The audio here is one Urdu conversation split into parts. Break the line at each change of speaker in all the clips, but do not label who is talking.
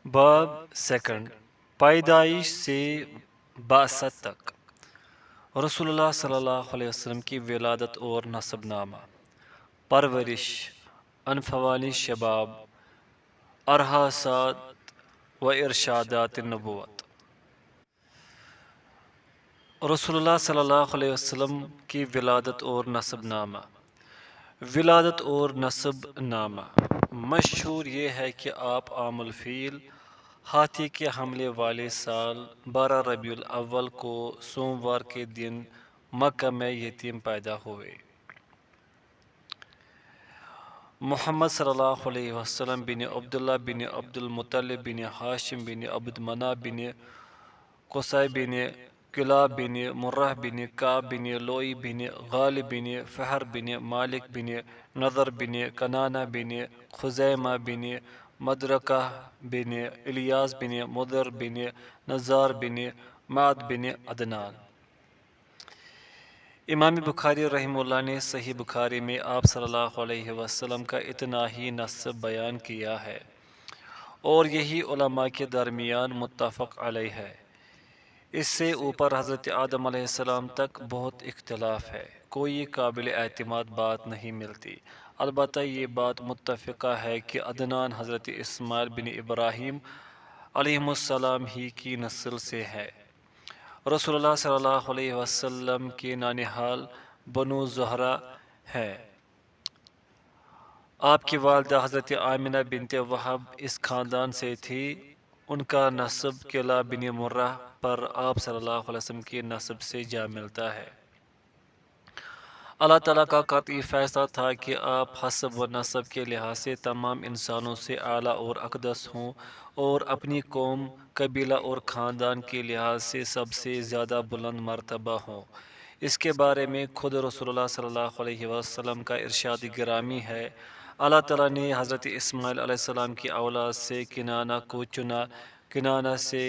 باب سیکنڈ، پیدائش سے بعثت تک رسول اللہ صلی اللہ علیہ وسلم کی ولادت اور نسب نامہ، پرورش، انفوانی شباب، ارحاسات و ارشادات نبوت۔ رسول اللہ صلی اللہ علیہ وسلم کی ولادت اور نسب نامہ۔ ولادت اور نسب نامہ مشہور یہ ہے کہ آپ عام الفیل ہاتھی کے حملے والے سال 12 ربیع الاول کو سوموار کے دن مکہ میں یتیم پیدا ہوئے۔ محمد صلی اللہ علیہ وسلم بن عبداللہ بن عبد المطلب بن ہاشم بن عبد مناف بن قصی بن کلاب بن مرہ بن کعب بن لوئی بن غالب بن فہر بن مالک بن نضر بن کنانہ بن خزیمہ بن مدرکہ بن الیاس بن مضر بن نزار بن معد بن عدنان۔ امام بخاری رحمہ اللہ نے صحیح بخاری میں آپ صلی اللہ علیہ وسلم کا اتنا ہی نسب بیان کیا ہے، اور یہی علماء کے درمیان متفق علیہ ہے۔ اس سے اوپر حضرت آدم علیہ السلام تک بہت اختلاف ہے، کوئی قابل اعتماد بات نہیں ملتی۔ البتہ یہ بات متفقہ ہے کہ عدنان حضرت اسماعیل بن ابراہیم علیہ السلام ہی کی نسل سے ہے۔ رسول اللہ صلی اللہ علیہ وسلم کے نانحال بنو زہرہ ہے۔ آپ کی والدہ حضرت آمنہ بنت وہب اس خاندان سے تھی۔ ان کا نسب کلاب بن مرہ پر آپ صلی اللہ علیہ وسلم کے نسب سے جا ملتا ہے۔ اللہ تعالیٰ کا قطعی فیصلہ تھا کہ آپ حسب و نسب کے لحاظ سے تمام انسانوں سے اعلیٰ اور اقدس ہوں، اور اپنی قوم، قبیلہ اور خاندان کے لحاظ سے سب سے زیادہ بلند مرتبہ ہوں۔ اس کے بارے میں خود رسول اللہ صلی اللہ علیہ وسلم کا ارشاد گرامی ہے، اللہ تعالیٰ نے حضرت اسماعیل علیہ السلام کی اولاد سے کنانہ کو چنا، کنانہ سے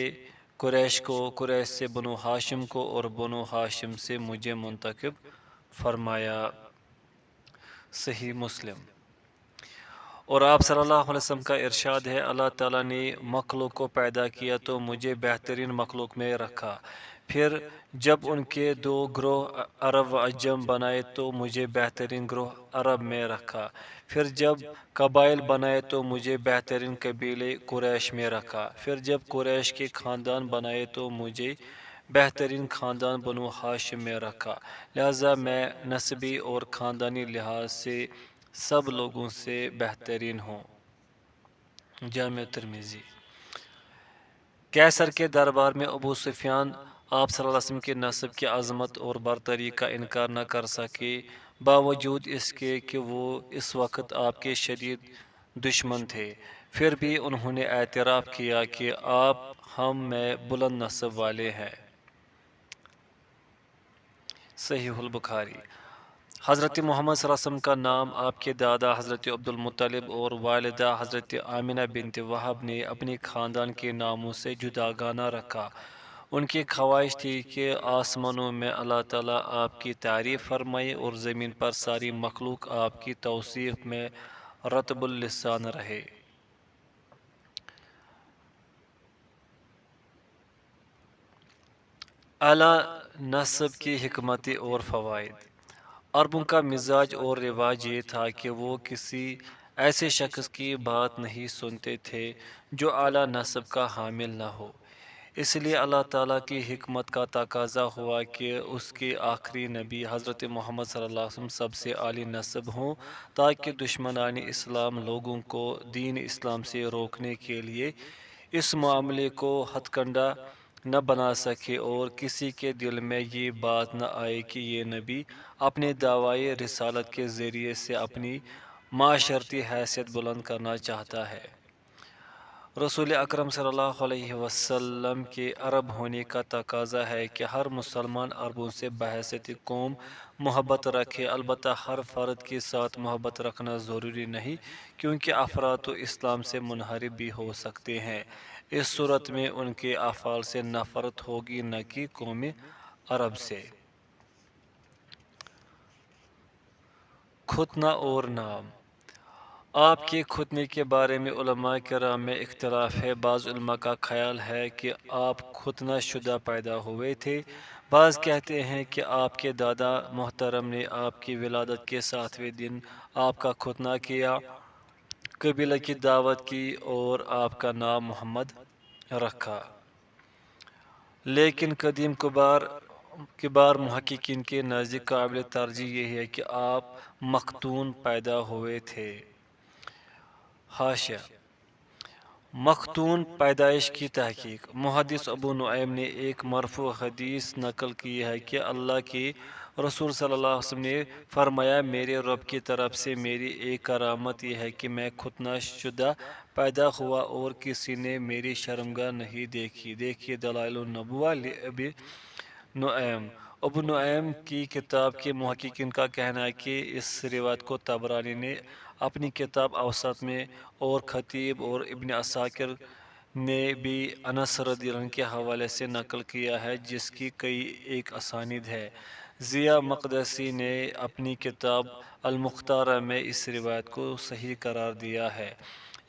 قریش کو، قریش سے بنو ہاشم کو، اور بنو ہاشم سے مجھے منتخب فرمایا۔ صحیح مسلم۔ اور آپ صلی اللہ علیہ وسلم کا ارشاد ہے، اللہ تعالیٰ نے مخلوق کو پیدا کیا تو مجھے بہترین مخلوق میں رکھا، پھر جب ان کے دو گروہ عرب و عجم بنائے تو مجھے بہترین گروہ عرب میں رکھا، پھر جب قبائل بنائے تو مجھے بہترین قبیلے قریش میں رکھا، پھر جب قریش کے خاندان بنائے تو مجھے بہترین خاندان بنو ہاشم میں رکھا، لہذا میں نسبی اور خاندانی لحاظ سے سب لوگوں سے بہترین ہوں۔ جامع ترمذی۔ کیسر کے دربار میں ابو سفیان آپ صلی اللہ علیہ وسلم کے نسب کی عظمت اور برتری کا انکار نہ کر سکے، باوجود اس کے کہ وہ اس وقت آپ کے شدید دشمن تھے، پھر بھی انہوں نے اعتراف کیا کہ آپ ہم میں بلند نسب والے ہیں۔ صحیح البخاری۔ حضرت محمد صلی اللہ علیہ وسلم کا نام آپ کے دادا حضرت عبد المطلب اور والدہ حضرت آمنہ بنت وہب نے اپنے خاندان کے ناموں سے جداگانہ رکھا۔ ان کی خواہش تھی کہ آسمانوں میں اللہ تعالیٰ آپ کی تعریف فرمائے اور زمین پر ساری مخلوق آپ کی توصیف میں رطب اللسان رہے۔ اعلیٰ نسب کی حکمتیں اور فوائد۔ عربوں کا مزاج اور رواج یہ تھا کہ وہ کسی ایسے شخص کی بات نہیں سنتے تھے جو اعلیٰ نسب کا حامل نہ ہو، اس لیے اللہ تعالیٰ کی حکمت کا تقاضا ہوا کہ اس کے آخری نبی حضرت محمد صلی اللہ علیہ وسلم سب سے عالی نسب ہوں، تاکہ دشمنان اسلام لوگوں کو دین اسلام سے روکنے کے لیے اس معاملے کو ہتھ کنڈہ نہ بنا سکے اور کسی کے دل میں یہ بات نہ آئے کہ یہ نبی اپنے دعوی رسالت کے ذریعے سے اپنی معاشرتی حیثیت بلند کرنا چاہتا ہے۔ رسول اکرم صلی اللہ علیہ وسلم کے عرب ہونے کا تقاضا ہے کہ ہر مسلمان عربوں سے بحیثیت قوم محبت رکھے، البتہ ہر فرد کے ساتھ محبت رکھنا ضروری نہیں، کیونکہ افراد تو اسلام سے منحرف بھی ہو سکتے ہیں، اس صورت میں ان کے افعال سے نفرت ہوگی نہ کہ قوم عرب سے۔ ختنہ اور نام۔ آپ کے ختنے کے بارے میں علماء کرام میں اختلاف ہے۔ بعض علماء کا خیال ہے کہ آپ ختنہ شدہ پیدا ہوئے تھے۔ بعض کہتے ہیں کہ آپ کے دادا محترم نے آپ کی ولادت کے 7ویں دن آپ کا ختنہ کیا، قبیلہ کی دعوت کی اور آپ کا نام محمد رکھا۔ لیکن قدیم کبار محققین کے نزدیک قابل ترجیح یہ ہے کہ آپ مختون پیدا ہوئے تھے۔ حاشیہ: مختون پیدائش کی تحقیق۔ محدث ابو نعیم نے ایک مرفوع حدیث نقل کی ہے کہ اللہ کے رسول صلی اللہ علیہ وسلم نے فرمایا، میرے رب کی طرف سے میری ایک کرامت یہ ہے کہ میں ختنہ شدہ پیدا ہوا اور کسی نے میری شرمگاہ نہیں دیکھی۔ دیکھیے دلائل النبوہ لابی نعیم۔ ابو نعیم کی کتاب کے محققین کا کہنا ہے کہ اس روایت کو طبرانی نے اپنی کتاب اوسط میں اور خطیب اور ابن عساکر نے بھی انس رضی اللہ عنہ کے حوالے سے نقل کیا ہے، جس کی کئی ایک اسانید ہے۔ ضیاء مقدسی نے اپنی کتاب المختارہ میں اس روایت کو صحیح قرار دیا ہے۔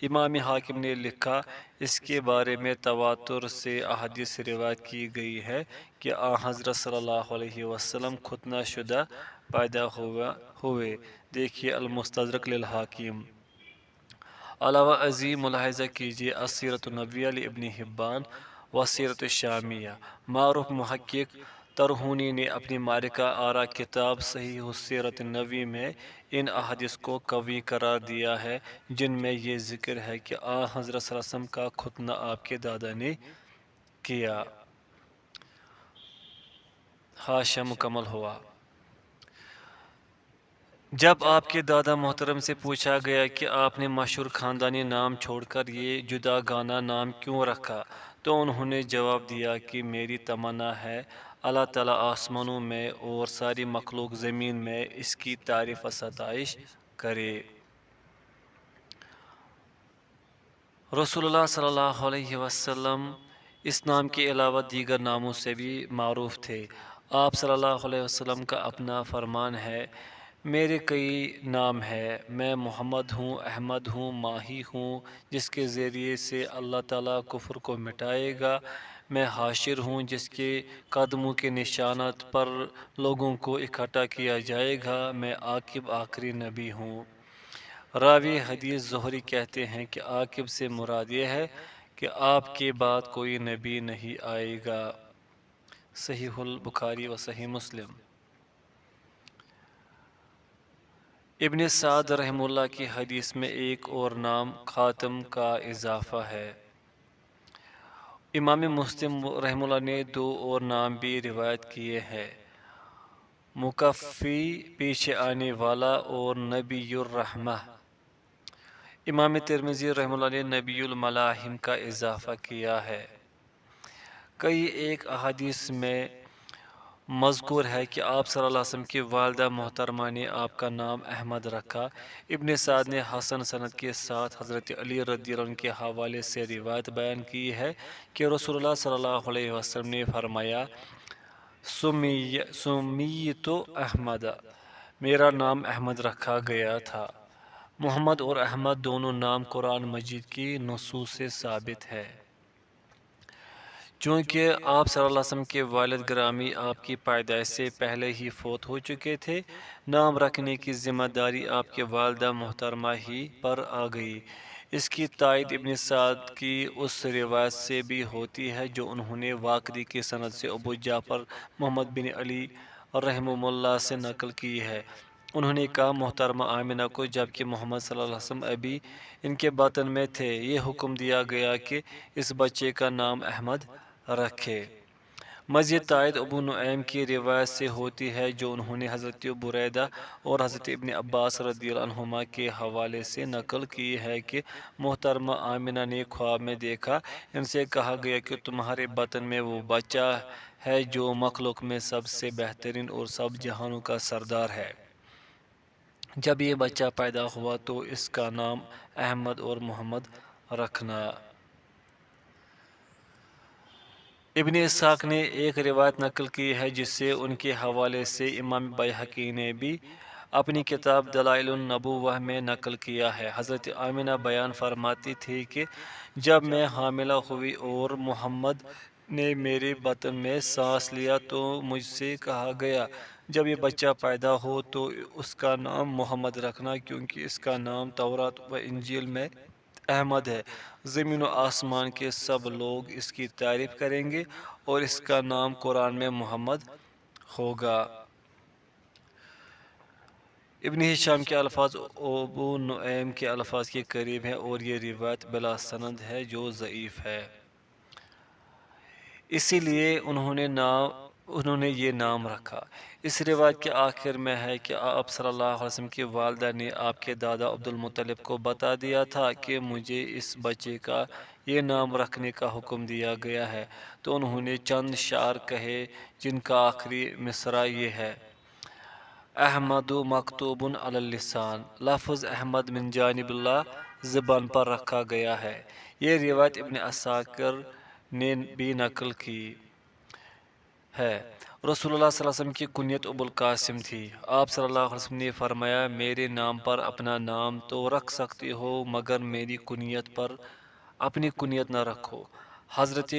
امام حاکم نے لکھا، اس کے بارے میں تواتر سے احادیث روایت کی گئی ہے کہ حضرت صلی اللہ علیہ وسلم ختنہ شدہ پیدا ہوئے۔ دیکھیے المستدرک للحاکم۔ علاوہ ازیں ملاحظہ کیجیے السیرۃ النبویہ لابن حبان والسیرۃ الشامیہ۔ معروف محقق ترہونی نے اپنی معرکہ آرا کتاب صحیح السیرۃ النبوی میں ان احادیث کو قوی قرار دیا ہے، جن میں یہ ذکر ہے کہ حضرت صلی اللہ علیہ وسلم کا ختنہ آپ کے دادا نے کیا۔ حاشیہ مکمل ہوا۔ جب آپ کے دادا محترم سے پوچھا گیا کہ آپ نے مشہور خاندانی نام چھوڑ کر یہ جداگانہ نام کیوں رکھا، تو انہوں نے جواب دیا کہ میری تمنا ہے اللہ تعالیٰ آسمانوں میں اور ساری مخلوق زمین میں اس کی تعریف و ستائش کرے۔ رسول اللہ صلی اللہ علیہ وسلم اس نام کے علاوہ دیگر ناموں سے بھی معروف تھے۔ آپ صلی اللہ علیہ وسلم کا اپنا فرمان ہے، میرے کئی نام ہیں، میں محمد ہوں، احمد ہوں، ماہی ہوں جس کے ذریعے سے اللہ تعالیٰ کفر کو مٹائے گا، میں حاشر ہوں جس کے قدموں کے نشانات پر لوگوں کو اکٹھا کیا جائے گا، میں عاقب آخری نبی ہوں۔ راوی حدیث زہری کہتے ہیں کہ عاقب سے مراد یہ ہے کہ آپ کے بعد کوئی نبی نہیں آئے گا۔ صحیح البخاری و صحیح مسلم۔ ابن سعد رحمہ اللہ کی حدیث میں ایک اور نام خاتم کا اضافہ ہے۔ امام مسلم رحمہ اللہ نے دو اور نام بھی روایت کیے ہیں، مکفی پیچھے آنے والا اور نبی الرحمہ۔ امام ترمذی رحمہ اللہ نے نبی الملاحم کا اضافہ کیا ہے۔ کئی ایک احادیث میں مذکور ہے کہ آپ صلی اللہ علیہ وسلم کی والدہ محترمہ نے آپ کا نام احمد رکھا۔ ابن سعد نے حسن سند کے ساتھ حضرت علی رضی اللہ عنہ کے حوالے سے روایت بیان کی ہے کہ رسول اللہ صلی اللہ علیہ وسلم نے فرمایا، سمیت احمد، میرا نام احمد رکھا گیا تھا۔ محمد اور احمد دونوں نام قرآن مجید کی نصوص سے ثابت ہے۔ چونکہ آپ صلی اللہ علیہ وسلم کے والد گرامی آپ کی پیدائش سے پہلے ہی فوت ہو چکے تھے، نام رکھنے کی ذمہ داری آپ کے والدہ محترمہ ہی پر آ گئی۔ اس کی تائید ابن سعد کی اس روایت سے بھی ہوتی ہے جو انہوں نے واقدی کی سند سے ابو جعفر محمد بن علی رحمہ اللہ سے نقل کی ہے۔ انہوں نے کہا، محترمہ آمنہ کو جبکہ محمد صلی اللہ علیہ وسلم ابھی ان کے باطن میں تھے، یہ حکم دیا گیا کہ اس بچے کا نام احمد رکھے۔ مزید تائید ابو نعیم کی روایت سے ہوتی ہے جو انہوں نے حضرت بریدہ اور حضرت ابن عباس رضی اللہ عنہما کے حوالے سے نقل کی ہے کہ محترمہ آمنہ نے خواب میں دیکھا، ان سے کہا گیا کہ تمہارے باطن میں وہ بچہ ہے جو مخلوق میں سب سے بہترین اور سب جہانوں کا سردار ہے۔ جب یہ بچہ پیدا ہوا تو اس کا نام احمد اور محمد رکھنا۔ ابن اسحاق نے ایک روایت نقل کی ہے جس سے ان کے حوالے سے امام بیہقی نے بھی اپنی کتاب دلائل النبوہ میں نقل کیا ہے۔ حضرت آمنہ بیان فرماتی تھی کہ جب میں حاملہ ہوئی اور محمد نے میرے بطن میں سانس لیا تو مجھ سے کہا گیا جب یہ بچہ پیدا ہو تو اس کا نام محمد رکھنا، کیونکہ اس کا نام تورات و انجیل میں احمد ہے۔ زمین و آسمان کے سب لوگ اس کی تعریف کریں گے اور اس کا نام قرآن میں محمد ہوگا۔ ابن ہشام کے الفاظ ابو نعیم کے الفاظ کے قریب ہیں اور یہ روایت بلا سند ہے جو ضعیف ہے، اسی لیے انہوں نے یہ نام رکھا۔ اس روایت کے آخر میں ہے کہ آپ صلی اللہ علیہ وسلم کی والدہ نے آپ کے دادا عبدالمطلب کو بتا دیا تھا کہ مجھے اس بچے کا یہ نام رکھنے کا حکم دیا گیا ہے، تو انہوں نے چند شعر کہے جن کا آخری مصرع یہ ہے: احمد مکتوب علی اللسان، لفظ احمد من جانب اللہ زبان پر رکھا گیا ہے۔ یہ روایت ابن عساکر نے بھی نقل کی ہے۔ رسول اللہ صلی اللہ علیہ وسلم کی کنیت ابو القاسم تھی۔ آپ صلی اللہ علیہ وسلم نے فرمایا میرے نام پر اپنا نام تو رکھ سکتے ہو مگر میری کنیت پر اپنی کنیت نہ رکھو۔ حضرت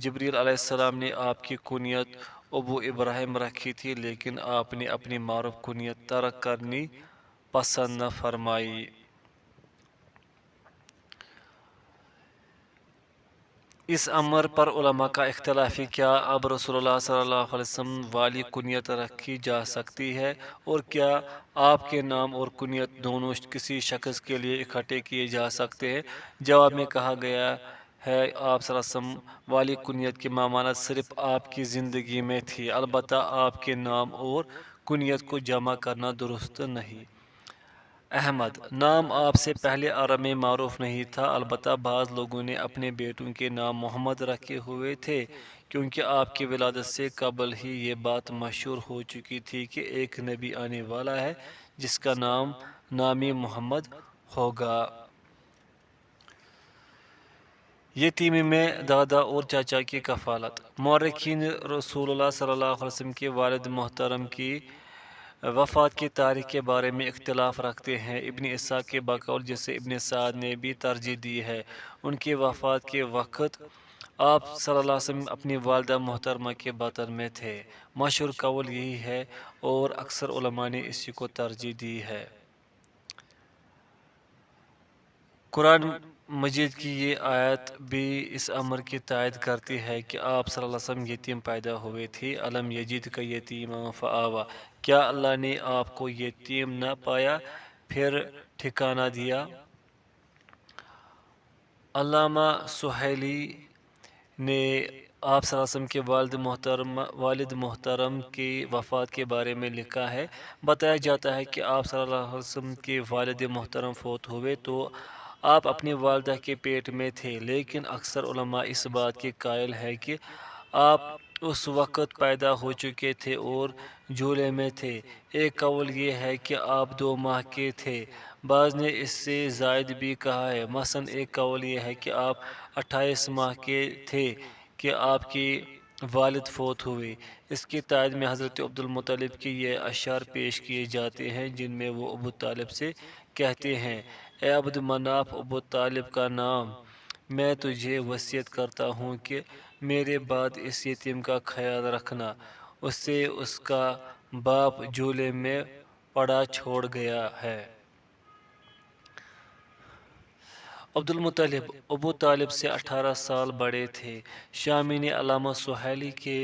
جبریل علیہ السلام نے آپ کی کنیت ابو ابراہیم رکھی تھی، لیکن آپ نے اپنی معروف کنیت ترک کرنی پسند نہ فرمائی۔ اس امر پر علماء کا اختلاف ہے، کیا اب رسول اللہ صلی اللہ علیہ وسلم والی کنیت رکھی جا سکتی ہے اور کیا آپ کے نام اور کنیت دونوں کسی شخص کے لیے اکٹھے کیے جا سکتے ہیں؟ جواب میں کہا گیا ہے آپ صلی اللہ علیہ وسلم والی کنیت کی ممانعت صرف آپ کی زندگی میں تھی، البتہ آپ کے نام اور کنیت کو جمع کرنا درست نہیں۔ احمد نام آپ سے پہلے عرب میں معروف نہیں تھا، البتہ بعض لوگوں نے اپنے بیٹوں کے نام محمد رکھے ہوئے تھے، کیونکہ آپ کی ولادت سے قبل ہی یہ بات مشہور ہو چکی تھی کہ ایک نبی آنے والا ہے جس کا نامی محمد ہوگا۔ یتیمی میں دادا اور چاچا کی کفالت۔ مورخین رسول اللہ صلی اللہ علیہ وسلم کے والد محترم کی وفات کی تاریخ کے بارے میں اختلاف رکھتے ہیں۔ ابن اسحاق کے بقول جسے ابن سعد نے بھی ترجیح دی ہے، ان کی وفات کے وقت آپ صلی اللہ علیہ وسلم اپنی والدہ محترمہ کے بطن میں تھے۔ مشہور قول یہی ہے اور اکثر علماء نے اسی کو ترجیح دی ہے۔ قرآن مجید کی یہ آیت بھی اس امر کی تائید کرتی ہے کہ آپ صلی اللہ علیہ وسلم یتیم پیدا ہوئے تھے۔ الم یجدک یتیما فآویٰ، کیا اللہ نے آپ کو یتیم نہ پایا پھر ٹھکانہ دیا؟ علامہ سہیلی نے آپ صلی اللہ علیہ وسلم کے والد محترم کی وفات کے بارے میں لکھا ہے، بتایا جاتا ہے کہ آپ صلی اللہ علیہ وسلم کے والد محترم فوت ہوئے تو آپ اپنی والدہ کے پیٹ میں تھے، لیکن اکثر علماء اس بات کے قائل ہیں کہ آپ اس وقت پیدا ہو چکے تھے اور جھولے میں تھے۔ ایک قول یہ ہے کہ آپ 2 ماہ کے تھے، بعض نے اس سے زائد بھی کہا ہے۔ مثلا ایک قول یہ ہے کہ آپ 28 ماہ کے تھے کہ آپ کی والد فوت ہوئے۔ اس کی تائید میں حضرت عبدالمطلب کی یہ اشعار پیش کیے جاتے ہیں جن میں وہ ابو طالب سے کہتے ہیں: اے عبد مناف ابو طالب کا نام، میں تجھے وصیت کرتا ہوں کہ میرے بعد اس یتیم کا خیال رکھنا، اسے اس کا باپ جھولے میں پڑا چھوڑ گیا ہے۔ عبدالمطلب ابو طالب سے 18 سال بڑے تھے۔ شامی نے علامہ سہیلی کے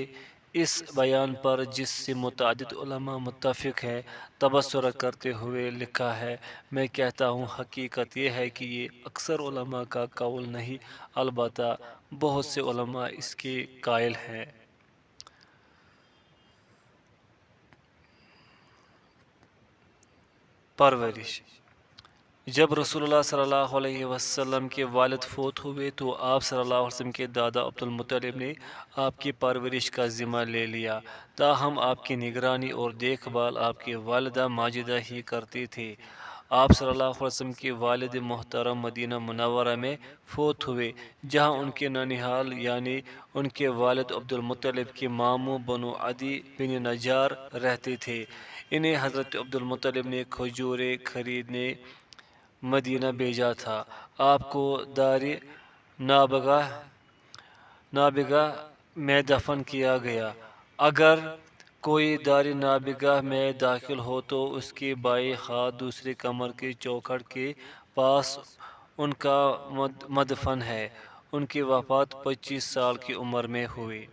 اس بیان پر، جس سے متعدد علماء متفق ہیں، تبصرہ کرتے ہوئے لکھا ہے: میں کہتا ہوں حقیقت یہ ہے کہ یہ اکثر علماء کا قول نہیں، البتہ بہت سے علماء اس کے قائل ہیں۔ پرورش۔ جب رسول اللہ صلی اللہ علیہ وسلم کے والد فوت ہوئے تو آپ صلی اللہ علیہ وسلم کے دادا عبدالمطلب نے آپ کی پرورش کا ذمہ لے لیا، تاہم آپ کی نگرانی اور دیکھ بھال آپ کی والدہ ماجدہ ہی کرتی تھی۔ آپ صلی اللہ علیہ وسلم کے والد محترم مدینہ منورہ میں فوت ہوئے، جہاں ان کے ننیحال یعنی ان کے والد عبد المطلب کے ماموں بنو عدی بن نجار رہتے تھے۔ انہیں حضرت عبد المطلب نے کھجوریں خریدنے مدینہ بھیجا تھا۔ آپ کو دار نابغہ میں دفن کیا گیا۔ اگر کوئی دار نابغہ میں داخل ہو تو اس کے بائیں ہاتھ دوسرے کمر کے چوکھٹ کے پاس ان کا مدفن ہے۔ ان کی وفات 25 سال کی عمر میں ہوئی۔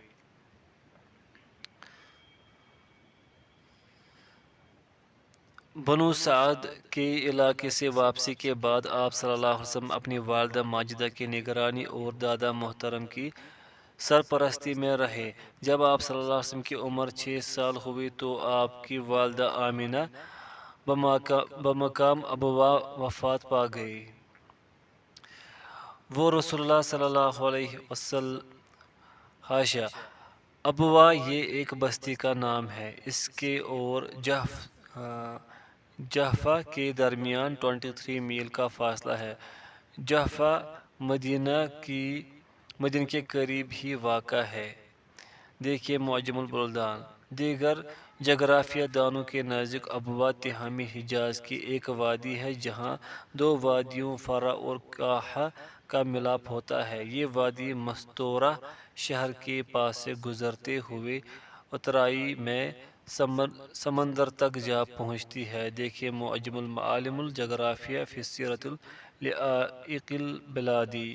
بنو سعد کے علاقے سے واپسی کے بعد آپ صلی اللہ علیہ وسلم اپنی والدہ ماجدہ کی نگرانی اور دادا محترم کی سرپرستی میں رہے۔ جب آپ صلی اللہ علیہ وسلم کی عمر 6 سال ہوئی تو آپ کی والدہ آمینہ بمقام ابوا وفات پا گئی۔ وہ رسول اللہ صلی اللہ علیہ وسلم حاشا ابوا یہ ایک بستی کا نام ہے۔ اس کے اور جحفہ کے درمیان 23 میل کا فاصلہ ہے۔ جحفہ مدینہ کے قریب ہی واقع ہے۔ دیکھیے معجم البلدان۔ دیگر جغرافیہ دانوں کے نزدیک ابوا تہامی حجاز کی ایک وادی ہے جہاں دو وادیوں فرا اور کاحہ کا ملاپ ہوتا ہے۔ یہ وادی مستورہ شہر کے پاس سے گزرتے ہوئے اترائی میں سمندر تک جا پہنچتی ہے۔ دیکھیے معجم المعالم الجغرافیہ فی سیرۃ لعائق البلادی۔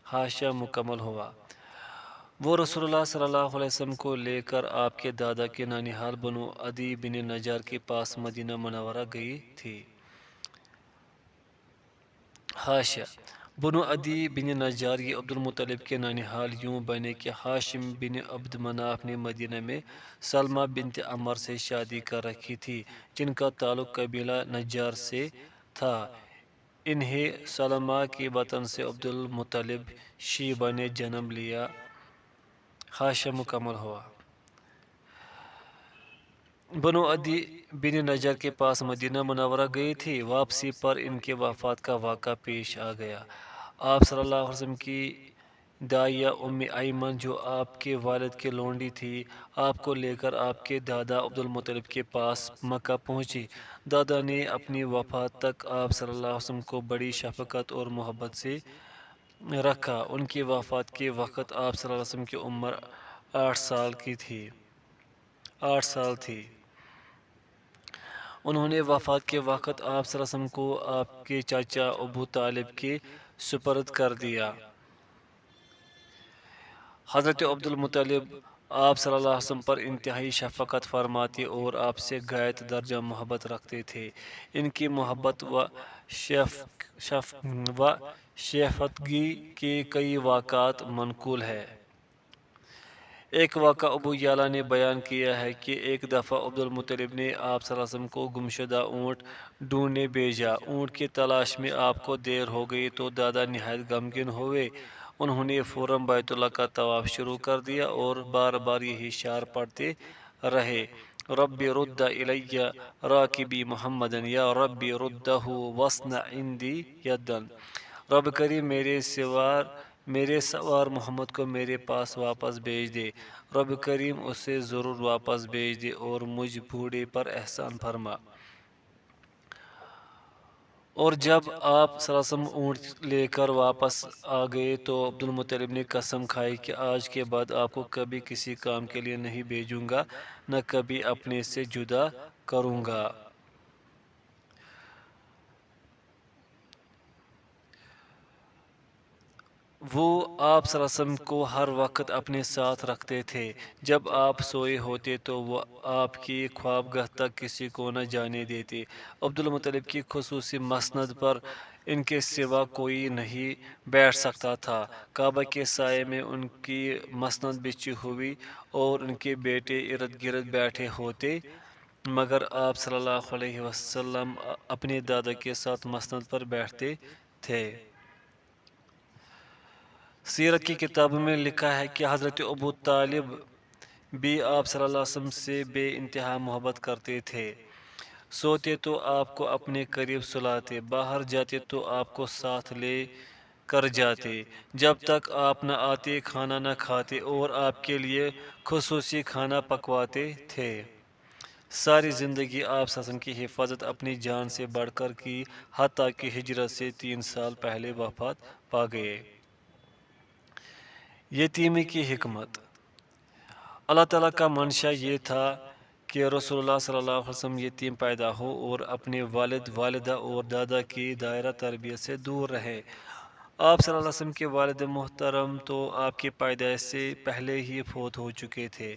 حاشا مکمل ہوا۔ وہ رسول اللہ صلی اللہ علیہ وسلم کو لے کر آپ کے دادا کے ننیحال بنو عدی بن نجار کے پاس مدینہ منورہ گئی تھی۔ حاشا بنو عدی بن نجار یہ عبد المطلب کے ننیحال یوں بنے کہ ہاشم بن عبد مناف نے مدینہ میں سلمہ بنت عمر سے شادی کر رکھی تھی، جن کا تعلق قبیلہ نجار سے تھا۔ انہیں سلمہ کے وطن سے عبد المطلب شیبہ نے جنم لیا۔ حاشا مکمل ہوا۔ بنو عدی بن نجار کے پاس مدینہ منورہ گئی تھی۔ واپسی پر ان کے وفات کا واقعہ پیش آ گیا۔ آپ صلی اللہ علیہ وسلم کی دائیہ ام ایمن جو آپ کے والد کی لونڈی تھی، آپ کو لے کر آپ کے دادا عبد المطلب کے پاس مکہ پہنچی۔ دادا نے اپنی وفات تک آپ صلی اللہ علیہ وسلم کو بڑی شفقت اور محبت سے رکھا۔ ان کی وفات کے وقت آپ صلی اللہ علیہ وسلم کی عمر 8 سال تھی۔ انہوں نے وفات کے وقت آپ صلی اللہ علیہ وسلم کو آپ کے چاچا ابو طالب کے سپرد کر دیا۔ حضرت عبد المطلب آپ صلی اللہ علیہ وسلم پر انتہائی شفقت فرماتے اور آپ سے غایت درجہ محبت رکھتے تھے۔ ان کی محبت و شفقتگی کے کئی واقعات منقول ہیں۔ ایک واقعہ ابو یعلا نے بیان کیا ہے کہ ایک دفعہ عبد المطلب نے آپ صلی اللہ علیہ وسلم کو گمشدہ اونٹ ڈھونڈنے بھیجا۔ اونٹ کی تلاش میں آپ کو دیر ہو گئی تو دادا نہایت غمگین ہوئے۔ انہوں نے فوراً بیت اللہ کا طواف شروع کر دیا اور بار بار یہی شعر پڑھتے رہے: رب رد الی راکبی محمدا یا رب ردہ واصنع عندی یدا۔ رب کریم میرے سوار محمد کو میرے پاس واپس بھیج دے۔ رب کریم اسے ضرور واپس بھیج دے اور مجھ بوڑھے پر احسان فرما۔ اور جب آپ صلی اللہ علیہ وسلم اونٹ لے کر واپس آ گئے تو عبد المطلب نے قسم کھائی کہ آج کے بعد آپ کو کبھی کسی کام کے لیے نہیں بھیجوں گا، نہ کبھی اپنے سے جدا کروں گا۔ وہ آپ صلی اللہ علیہ وسلم کو ہر وقت اپنے ساتھ رکھتے تھے۔ جب آپ سوئے ہوتے تو وہ آپ کی خوابگاہ تک کسی کو نہ جانے دیتے۔ عبد المطلب کی خصوصی مسند پر ان کے سوا کوئی نہیں بیٹھ سکتا تھا۔ کعبہ کے سائے میں ان کی مسند بچھی ہوئی اور ان کے بیٹے ارد گرد بیٹھے ہوتے، مگر آپ صلی اللہ علیہ وسلم اپنے دادا کے ساتھ مسند پر بیٹھتے تھے۔ سیرت کی کتابوں میں لکھا ہے کہ حضرت ابو طالب بھی آپ صلی اللہ علیہ وسلم سے بے انتہا محبت کرتے تھے۔ سوتے تو آپ کو اپنے قریب سلاتے، باہر جاتے تو آپ کو ساتھ لے کر جاتے، جب تک آپ نہ آتے کھانا نہ کھاتے اور آپ کے لیے خصوصی کھانا پکواتے تھے۔ ساری زندگی آپ وسلم کی حفاظت اپنی جان سے بڑھ کر کی، حتیٰ کہ ہجرت سے 3 سال پہلے وفات پا گئے۔ یتیمی کی حکمت۔ اللہ تعالیٰ کا منشا یہ تھا کہ رسول اللہ صلی اللہ علیہ وسلم یتیم پیدا ہو اور اپنے والد، والدہ اور دادا کی دائرہ تربیت سے دور رہے۔ آپ صلی اللہ علیہ وسلم کے والد محترم تو آپ کی پیدائش سے پہلے ہی فوت ہو چکے تھے۔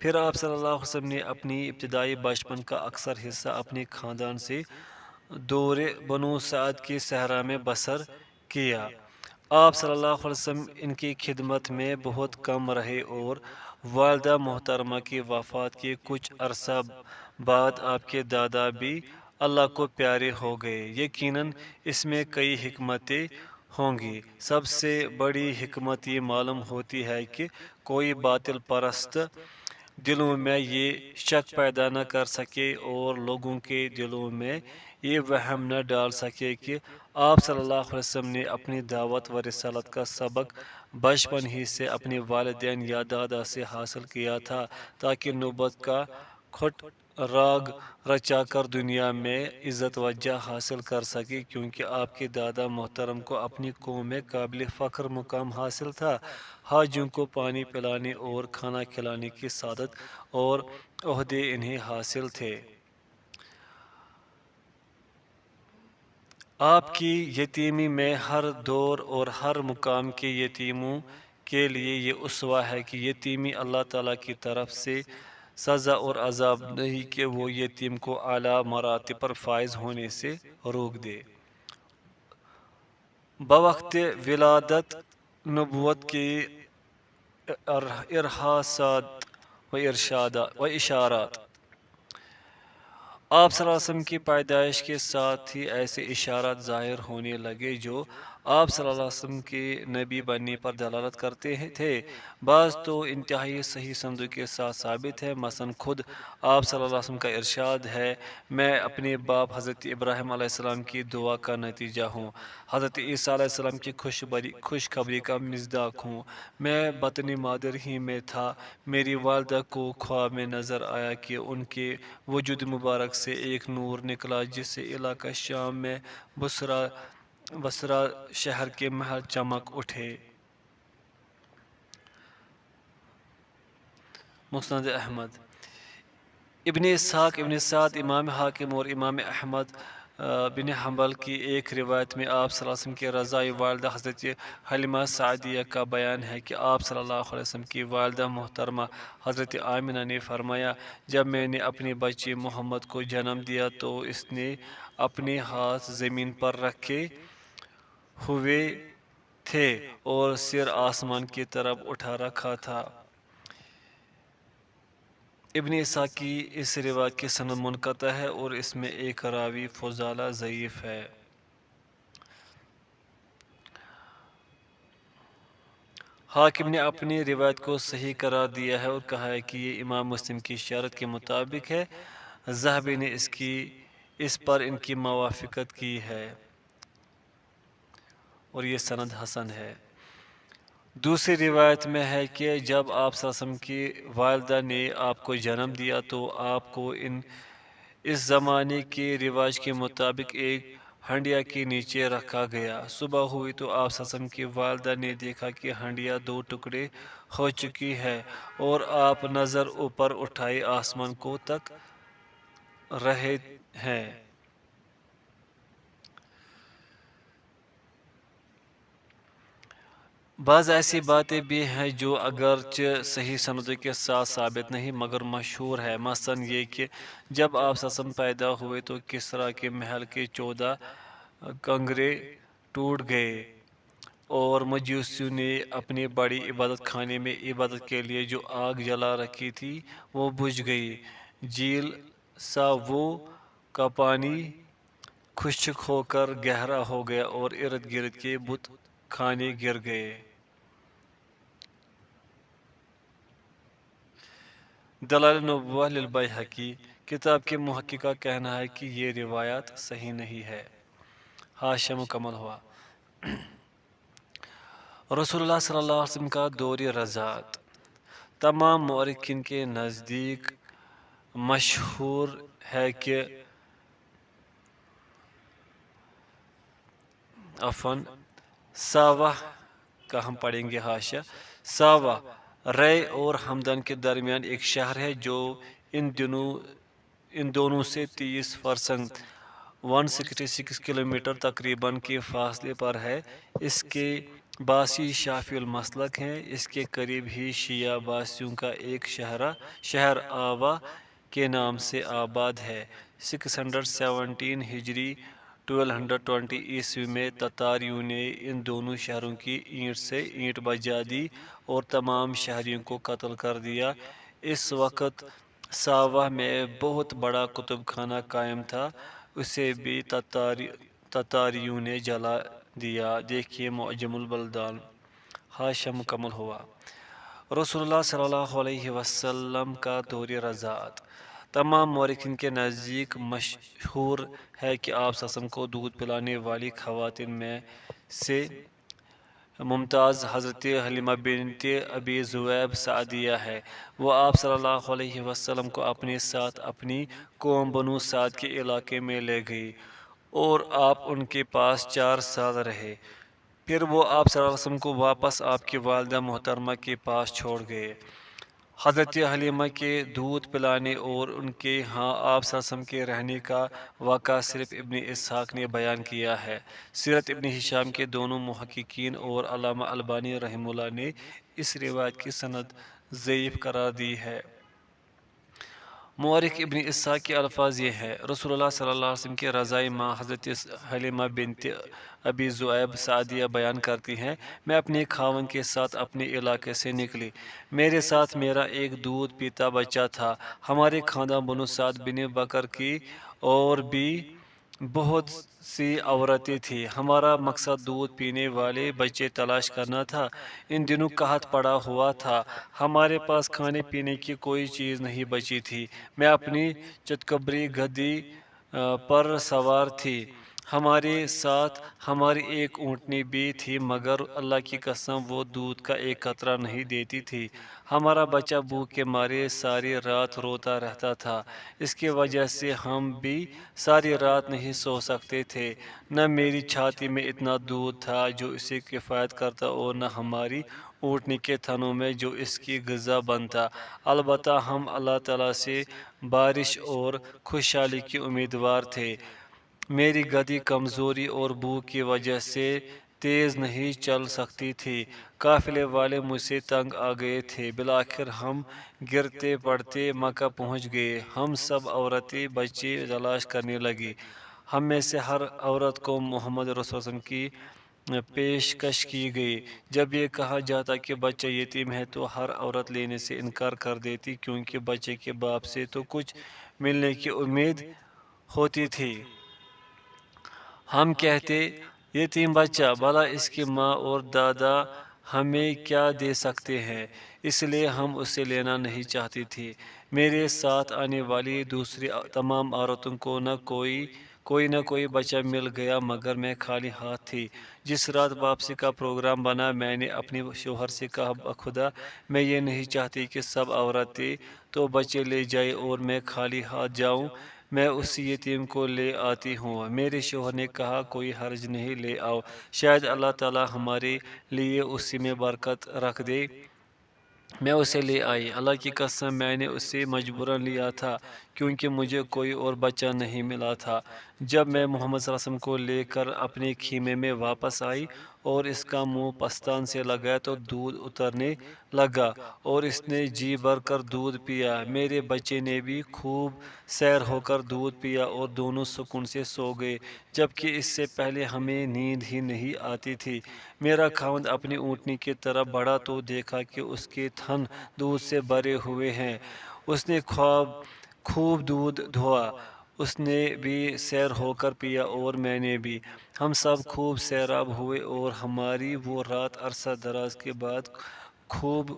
پھر آپ صلی اللہ علیہ وسلم نے اپنی ابتدائی بچپن کا اکثر حصہ اپنے خاندان سے دور بنو سعد کی صحرا میں بسر کیا۔ آپ صلی اللہ علیہ وسلم ان کی خدمت میں بہت کم رہے اور والدہ محترمہ کی وفات کے کچھ عرصہ بعد آپ کے دادا بھی اللہ کو پیارے ہو گئے۔ یقیناً اس میں کئی حکمتیں ہوں گی۔ سب سے بڑی حکمت یہ معلوم ہوتی ہے کہ کوئی باطل پرست دلوں میں یہ شک پیدا نہ کر سکے اور لوگوں کے دلوں میں یہ وہم نہ ڈال سکے کہ آپ صلی اللہ علیہ وسلم نے اپنی دعوت و رسالت کا سبق بچپن ہی سے اپنے والدین یا دادا سے حاصل کیا تھا، تاکہ نبوت کا کھٹ راگ رچا کر دنیا میں عزت و جاہ حاصل کر سکے، کیونکہ آپ کے دادا محترم کو اپنی قوم میں قابل فخر مقام حاصل تھا۔ حاجیوں کو پانی پلانے اور کھانا کھلانے کی سعادت اور عہدے انہیں حاصل تھے۔ آپ کی یتیمی میں ہر دور اور ہر مقام کے یتیموں کے لیے یہ اسوہ ہے کہ یتیمی اللہ تعالیٰ کی طرف سے سزا اور عذاب نہیں کہ وہ یتیم کو اعلیٰ مراتب پر فائز ہونے سے روک دے۔ بوقت ولادت نبوت کے ارحاسات و اشارات۔ آپ صلی اللہ علیہ وسلم کی پیدائش کے ساتھ ہی ایسے اشارات ظاہر ہونے لگے جو آپ صلی اللہ علیہ وسلم کے نبی بننے پر دلالت کرتے تھے۔ بعض تو انتہائی صحیح سندوں کے ساتھ ثابت ہے۔ مثلا خود آپ صلی اللہ علیہ وسلم کا ارشاد ہے، میں اپنے باپ حضرت ابراہیم علیہ السلام کی دعا کا نتیجہ ہوں، حضرت عیسیٰ علیہ السلام کی خوشخبری کا مصداق ہوں، میں بطن مادر ہی میں تھا، میری والدہ کو خواب میں نظر آیا کہ ان کے وجود مبارک سے ایک نور نکلا جس سے علاقہ شام میں بصرہ شہر کے محل چمک اٹھے۔ مسند احمد۔ ابن اسحاق، ابن سعد، امام حاکم اور امام احمد بن حنبل کی ایک روایت میں آپ صلی اللہ علیہ وسلم کے رضاء والدہ حضرت حلیمہ سعدیہ کا بیان ہے کہ آپ صلی اللہ علیہ وسلم کی والدہ محترمہ حضرت آمنہ نے فرمایا، جب میں نے اپنے بچے محمد کو جنم دیا تو اس نے اپنے ہاتھ زمین پر رکھے ہوئے تھے اور سر آسمان کی طرف اٹھا رکھا تھا۔ ابن اسحاق کی اس روایت کی سند منقطع ہے اور اس میں ایک راوی فضالہ ضعیف ہے۔ حاکم نے اپنی روایت کو صحیح قرار دیا ہے اور کہا ہے کہ یہ امام مسلم کی شرط کے مطابق ہے۔ ذہبی نے اس پر ان کی موافقت کی ہے اور یہ سند حسن ہے۔ دوسری روایت میں ہے کہ جب آپ صلی اللہ علیہ وسلم کی والدہ نے آپ کو جنم دیا تو آپ کو اس زمانے کے رواج کے مطابق ایک ہنڈیا کے نیچے رکھا گیا۔ صبح ہوئی تو آپ صلی اللہ علیہ وسلم کی والدہ نے دیکھا کہ ہنڈیا 2 ٹکڑے ہو چکی ہے اور آپ نظر اوپر اٹھائے آسمان کو تک رہے ہیں۔ بعض ایسی باتیں بھی ہیں جو اگرچہ صحیح سندوں کے ساتھ ثابت نہیں مگر مشہور ہے۔ مثلا یہ کہ جب آپ صلی اللہ علیہ وسلم پیدا ہوئے تو کسریٰ کے محل کے 14 کنگرے ٹوٹ گئے اور مجوسیوں نے اپنے بڑی عبادت خانے میں عبادت کے لیے جو آگ جلا رکھی تھی وہ بجھ گئی۔ جھیل ساوو کا پانی خشک ہو کر گہرا ہو گیا اور ارد گرد کے بت خانے گر گئے۔ دلائل النبوہ للبیہقی کتاب کے محقق کا کہنا ہے کہ یہ روایت صحیح نہیں ہے۔ حاشیہ مکمل ہوا۔ رسول اللہ صلی اللہ علیہ وسلم کا دور رضاعت تمام مورخین کے نزدیک مشہور ہے کہ ساوہ کا ہم پڑھیں گے حاشیہ۔ ساوہ رے اور ہمدان کے درمیان ایک شہر ہے جو ان دونوں سے 30% 166 کلومیٹر تقریباً کے فاصلے پر ہے۔ اس کے باسی شافعی المسلک ہیں۔ اس کے قریب ہی شیعہ باسیوں کا ایک شہر آوا کے نام سے آباد ہے۔ 617 ہجری 1220 عیسوی میں تتاریوں نے ان دونوں شہروں کی اینٹ سے اینٹ بجا دی اور تمام شہریوں کو قتل کر دیا۔ اس وقت ساوہ میں بہت بڑا کتب خانہ قائم تھا، اسے بھی تتاریوں نے جلا دیا۔ دیکھیے معجم البلدان۔ حاشیہ مکمل ہوا۔ رسول اللہ صلی اللہ علیہ وسلم کا دور رضاعت تمام مورخین کے نزدیک مشہور ہے کہ آپ صلی اللہ علیہ وسلم کو دودھ پلانے والی خواتین میں سے ممتاز حضرت حلیمہ بنت ابی ذؤیب سعدیہ ہے۔ وہ آپ صلی اللہ علیہ وسلم کو اپنے ساتھ اپنی قوم بنو سعد کے علاقے میں لے گئی اور آپ ان کے پاس 4 سال رہے۔ پھر وہ آپ صلی اللہ علیہ وسلم کو واپس آپ کی والدہ محترمہ کے پاس چھوڑ گئے۔ حضرت حلیمہ کے دودھ پلانے اور ان کے ہاں آپ صلی اللہ علیہ وسلم کے رہنے کا واقعہ صرف ابن اسحاق نے بیان کیا ہے۔ سیرت ابن ہشام کے دونوں محققین اور علامہ البانی رحمہ اللہ نے اس روایت کی سند ضعیف قرار دی ہے۔ مورخ ابن اسحاق کے الفاظ یہ ہے: رسول اللہ صلی اللہ علیہ وسلم کی رضائی ماں حضرت حلیمہ بنت ابی ذؤیب سعدیہ بیان کرتی ہیں، میں اپنے خاوند کے ساتھ اپنے علاقے سے نکلی۔ میرے ساتھ میرا ایک دودھ پیتا بچہ تھا۔ ہمارے خاندان بنو سعد بن بکر کی اور بھی بہت سی عورتیں تھیں۔ ہمارا مقصد دودھ پینے والے بچے تلاش کرنا تھا۔ ان دنوں قحط پڑا ہوا تھا، ہمارے پاس کھانے پینے کی کوئی چیز نہیں بچی تھی۔ میں اپنی چتکبری گدھی پر سوار تھی، ہمارے ساتھ ہماری ایک اونٹنی بھی تھی، مگر اللہ کی قسم وہ دودھ کا ایک قطرہ نہیں دیتی تھی۔ ہمارا بچہ بھوک کے مارے ساری رات روتا رہتا تھا، اس کی وجہ سے ہم بھی ساری رات نہیں سو سکتے تھے۔ نہ میری چھاتی میں اتنا دودھ تھا جو اسے کفایت کرتا اور نہ ہماری اونٹنی کے تھنوں میں جو اس کی غذا بنتا۔ البتہ ہم اللہ تعالیٰ سے بارش اور خوشحالی کے امیدوار تھے۔ میری گدھی کمزوری اور بھوک کی وجہ سے تیز نہیں چل سکتی تھی۔ قافلے والے مجھ سے تنگ آ گئے تھے۔ بالآخر ہم گرتے پڑتے مکہ پہنچ گئے۔ ہم سب عورتیں بچے تلاش کرنے لگیں۔ ہم میں سے ہر عورت کو محمد رسول اللہ کی پیشکش کی گئی۔ جب یہ کہا جاتا کہ بچہ یتیم ہے تو ہر عورت لینے سے انکار کر دیتی، کیونکہ بچے کے باپ سے تو کچھ ملنے کی امید ہوتی تھی۔ ہم کہتے، یتیم بچہ، بھلا اس کی ماں اور دادا ہمیں کیا دے سکتے ہیں، اس لیے ہم اسے لینا نہیں چاہتی تھی۔ میرے ساتھ آنے والی دوسری تمام عورتوں کو کوئی نہ کوئی بچہ مل گیا، مگر میں خالی ہاتھ تھی۔ جس رات واپسی کا پروگرام بنا، میں نے اپنے شوہر سے کہا، بخدا میں یہ نہیں چاہتی کہ سب عورتیں تو بچے لے جائیں اور میں خالی ہاتھ جاؤں، میں اس یتیم کو لے آتی ہوں۔ میرے شوہر نے کہا، کوئی حرج نہیں، لے آؤ، شاید اللہ تعالیٰ ہمارے لیے اسی میں برکت رکھ دے۔ میں اسے لے آئی۔ اللہ کی قسم میں نے اسے مجبوراً لیا تھا، کیونکہ مجھے کوئی اور بچہ نہیں ملا تھا۔ جب میں محمد صلی اللہ علیہ وسلم کو لے کر اپنے خیمے میں واپس آئی اور اس کا منہ پستان سے لگایا تو دودھ اترنے لگا اور اس نے جی بھر کر دودھ پیا۔ میرے بچے نے بھی خوب سیر ہو کر دودھ پیا اور دونوں سکون سے سو گئے، جبکہ اس سے پہلے ہمیں نیند ہی نہیں آتی تھی۔ میرا خاوند اپنی اونٹنی کی طرف بڑھا تو دیکھا کہ اس کے تھن دودھ سے بھرے ہوئے ہیں۔ اس نے خوب دودھ دھوا، اس نے بھی سیر ہو کر پیا اور میں نے بھی۔ ہم سب خوب سیراب ہوئے اور ہماری وہ رات عرصہ دراز کے بعد خوب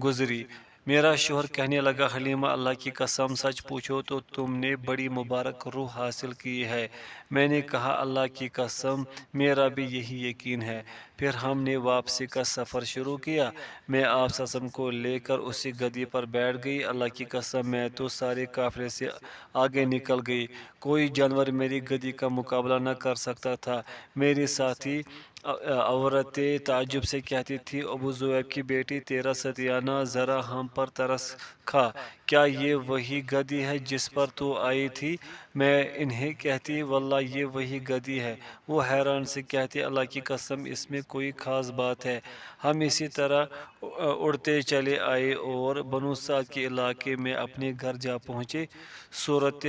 گزری۔ میرا شوہر کہنے لگا، حلیمہ اللہ کی قسم سچ پوچھو تو تم نے بڑی مبارک روح حاصل کی ہے۔ میں نے کہا اللہ کی قسم میرا بھی یہی یقین ہے۔ پھر ہم نے واپسی کا سفر شروع کیا۔ میں آپ صلی اللہ علیہ وسلم کو لے کر اسی گدی پر بیٹھ گئی۔ اللہ کی قسم میں تو سارے قافلے سے آگے نکل گئی۔ کوئی جانور میری گدی کا مقابلہ نہ کر سکتا تھا۔ میری ساتھی عورتیں تعجب سے کہتی تھی، ابو ذؤیب کی بیٹی تیرا ستیانہ، ذرا ہم پر ترس کھا، کیا یہ وہی گدی ہے جس پر تو آئی تھی؟ میں انہیں کہتی واللہ یہ وہی گدی ہے۔ وہ حیران سے کہتے اللہ کی قسم اس میں کوئی خاص بات ہے۔ ہم اسی طرح اڑتے چلے آئے اور بنو سعد کے علاقے میں اپنے گھر جا پہنچے۔ صورت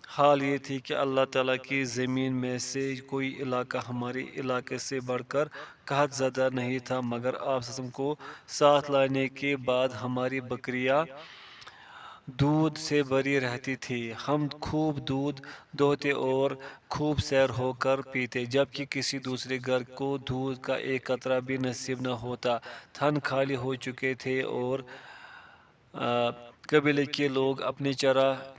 حال یہ تھی کہ اللہ تعالیٰ کی زمین میں سے کوئی علاقہ ہمارے علاقے سے بڑھ کر قحط زدہ نہیں تھا، مگر آپ صلی اللہ علیہ وسلم کو ساتھ لانے کے بعد ہماری بکریاں دودھ سے بھری رہتی تھی۔ ہم خوب دودھ دوہتے اور خوب سیر ہو کر پیتے، جبکہ کسی دوسرے گھر کو دودھ کا ایک قطرہ بھی نصیب نہ ہوتا۔ تھن خالی ہو چکے تھے اور قبیلے کے لوگ اپنے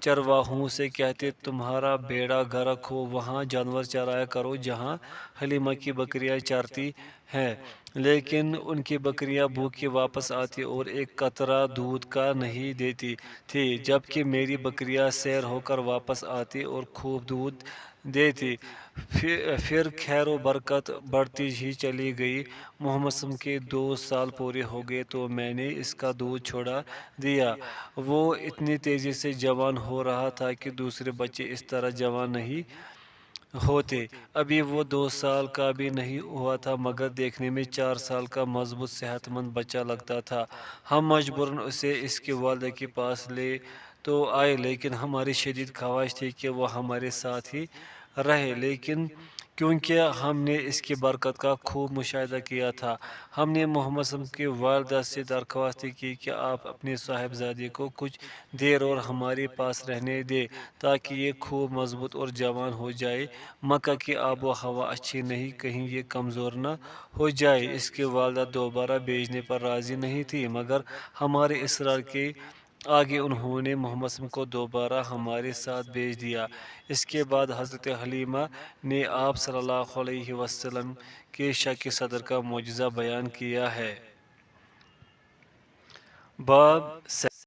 چرواہوں سے کہتے تمہارا بیڑا غرق ہو، وہاں جانور چرایا کرو جہاں حلیمہ کی بکریاں چرتی ہیں۔ لیکن ان کی بکریاں بھوکی واپس آتی اور ایک قطرہ دودھ کا نہیں دیتی تھی، جبکہ میری بکریاں سیر ہو کر واپس آتی اور خوب دودھ دیتی۔ پھر خیر و برکت بڑھتی ہی چلی گئی۔ محمد صلی اللہ علیہ وسلم کے 2 سال پورے ہو گئے تو میں نے اس کا دودھ چھوڑا دیا۔ وہ اتنی تیزی سے جوان ہو رہا تھا کہ دوسرے بچے اس طرح جوان نہیں ہوتے۔ ابھی وہ 2 سال کا بھی نہیں ہوا تھا، مگر دیکھنے میں 4 سال کا مضبوط صحت مند بچہ لگتا تھا۔ ہم مجبوراً اسے اس کی والدہ کے پاس لے تو آئے، لیکن ہماری شدید خواہش تھی کہ وہ ہمارے ساتھ ہی رہے، لیکن کیونکہ ہم نے اس کی برکت کا خوب مشاہدہ کیا تھا، ہم نے محمد صلی اللہ علیہ وسلم کی والدہ سے درخواست کی کہ آپ اپنے صاحبزادے کو کچھ دیر اور ہمارے پاس رہنے دیں تاکہ یہ خوب مضبوط اور جوان ہو جائے۔ مکہ کی آب و ہوا اچھی نہیں، کہیں یہ کمزور نہ ہو جائے۔ اس کی والدہ دوبارہ بھیجنے پر راضی نہیں تھی، مگر ہمارے اصرار کے آگے انہوں نے محمد صلی اللہ علیہ وسلم کو دوبارہ ہمارے ساتھ بھیج دیا۔ اس کے بعد حضرت حلیمہ نے آپ صلی اللہ علیہ وسلم کے شق صدر کا معجزہ بیان کیا ہے۔ باب